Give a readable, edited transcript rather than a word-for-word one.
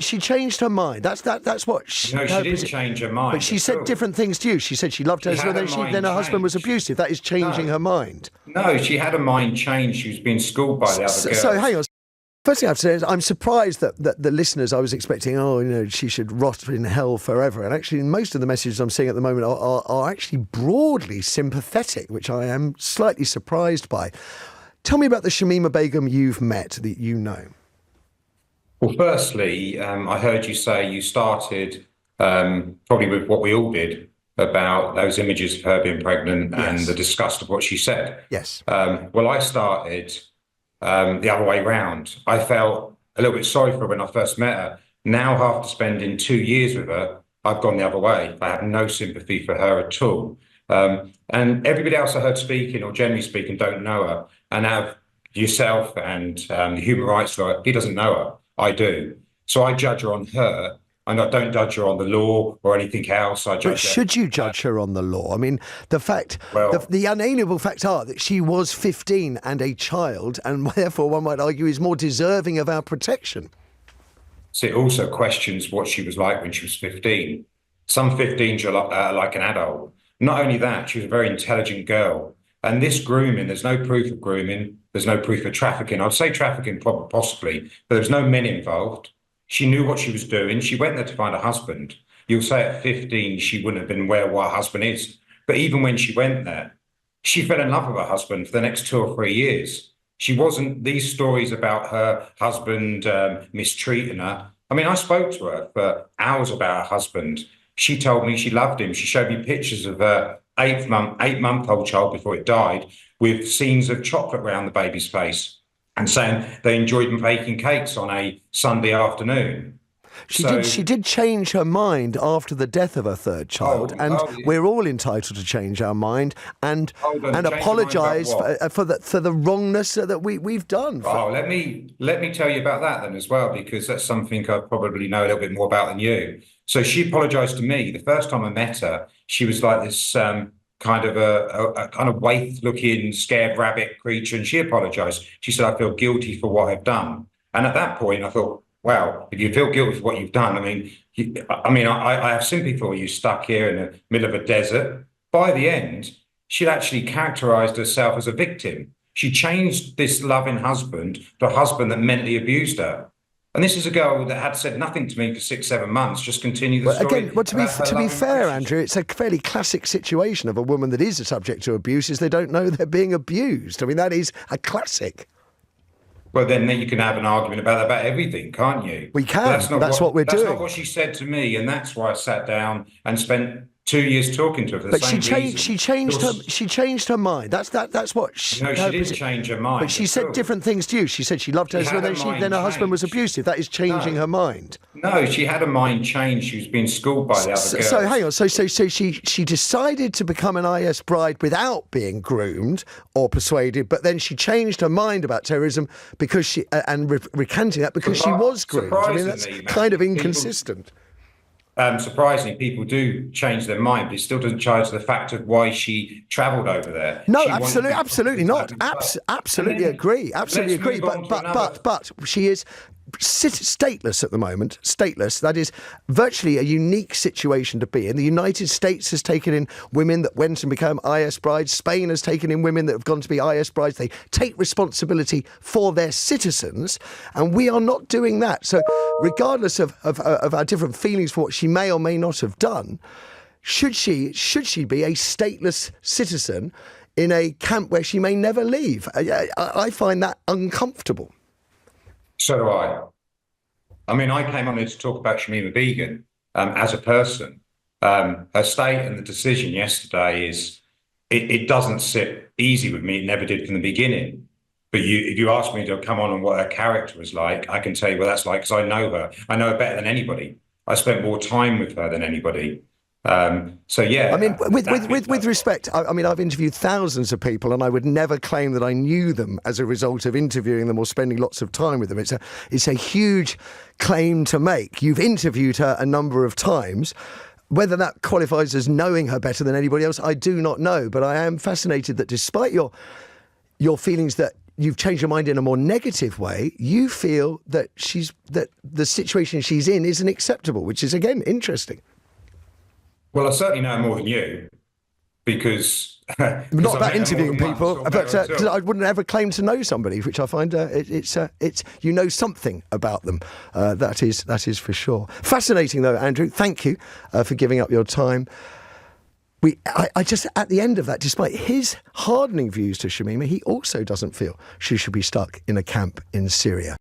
she changed her mind. That's what. No, she didn't change her mind. But she said different things to you. She said she loved her husband, then her husband was abusive. That is changing her mind. No, she had a mind change. She was being schooled by the other girls. So hang on. First thing I have to say is I'm surprised that the listeners, I was expecting, she should rot in hell forever. And actually, most of the messages I'm seeing at the moment are actually broadly sympathetic, which I am slightly surprised by. Tell me about the Shamima Begum you've met, that you know. Well, firstly, I heard you say you started probably with what we all did about those images of her being pregnant and the disgust of what she said. Yes. Well, I started the other way round. I felt a little bit sorry for her when I first met her. Now, after spending 2 years with her, I've gone the other way. I have no sympathy for her at all. And everybody else I heard speaking, or generally speaking, don't know her. And have yourself and the human rights lawyer, he doesn't know her. I do. So I judge her on her. And I don't judge her on the law or anything else. But should you judge her on the law? I mean, the unalienable facts are that she was 15 and a child, and therefore one might argue is more deserving of our protection. So it also questions what she was like when she was 15. Some 15s are like an adult. Not only that, she was a very intelligent girl. And this grooming, there's no proof of grooming. There's no proof of trafficking. I'd say trafficking possibly, but there's no men involved. She knew what she was doing. She went there to find a husband. You'll say at 15, she wouldn't have been aware what her husband is. But even when she went there, she fell in love with her husband for the next 2 or 3 years. She wasn't, these stories about her husband mistreating her. I mean, I spoke to her for hours about her husband. She told me she loved him. She showed me pictures of her 8-month-old child before it died with scenes of chocolate around the baby's face, and saying they enjoyed baking cakes on a Sunday afternoon. She did change her mind after the death of her third child, we're all entitled to change our mind and apologise for the wrongness that we've done. Let me tell you about that then as well, because that's something I probably know a little bit more about than you. So she apologised to me. The first time I met her, she was like this kind of a kind of waif-looking scared rabbit creature, and she apologised. She said, "I feel guilty for what I've done." And at that point, I thought, wow, if you feel guilty for what you've done, I have sympathy for you stuck here in the middle of a desert. By the end, she'd actually characterised herself as a victim. She changed this loving husband to a husband that mentally abused her. And this is a girl that had said nothing to me for 6-7 months, just continue the story. Again, to be fair, Andrew, it's a fairly classic situation of a woman that is subject to abuse is they don't know they're being abused. I mean, that is a classic. Well, then you can have an argument about everything, can't you? We can. That's what we're doing. That's not what she said to me, and that's why I sat down and spent 2 years talking to her for the same reason. She changed her mind. That's what. She didn't change her mind. But she said different things to you. She said she loved her husband, then her husband was abusive. That is changing her mind. No, she had a mind change. She was being schooled by the other girls. So hang on. So she decided to become an IS bride without being groomed or persuaded, but then she changed her mind about terrorism because she recanting that because she was groomed. I mean, that's kind of inconsistent. Surprisingly, people do change their mind, but it still doesn't change the fact of why she travelled over there. No, absolutely not. Absolutely agree. Absolutely agree. But she is stateless at the moment. Stateless. That is virtually a unique situation to be in. The United States has taken in women that went and became IS brides. Spain has taken in women that have gone to be IS brides. They take responsibility for their citizens, and we are not doing that. So regardless of our different feelings for what she may or may not have done, should she be a stateless citizen in a camp where she may never leave? I find that uncomfortable. So do I. I mean, I came on here to talk about Shamima Begum as a person. Her state and the decision yesterday it doesn't sit easy with me. It never did from the beginning. But if you ask me to come on and what her character was like, I can tell you what that's like because I know her. I know her better than anybody. I spent more time with her than anybody. So yeah. I mean, with respect, I mean, I've interviewed thousands of people, and I would never claim that I knew them as a result of interviewing them or spending lots of time with them. It's a huge claim to make. You've interviewed her a number of times. Whether that qualifies as knowing her better than anybody else, I do not know. But I am fascinated that despite your feelings that you've changed your mind in a more negative way. You feel that the situation she's in isn't acceptable, which is, again, interesting. Well, I certainly know more than you, because not about interviewing people, but because I wouldn't ever claim to know somebody, which I find it's you know something about them. That is for sure. Fascinating though, Andrew. Thank you for giving up your time. I just, at the end of that, despite his hardening views to Shamima, he also doesn't feel she should be stuck in a camp in Syria.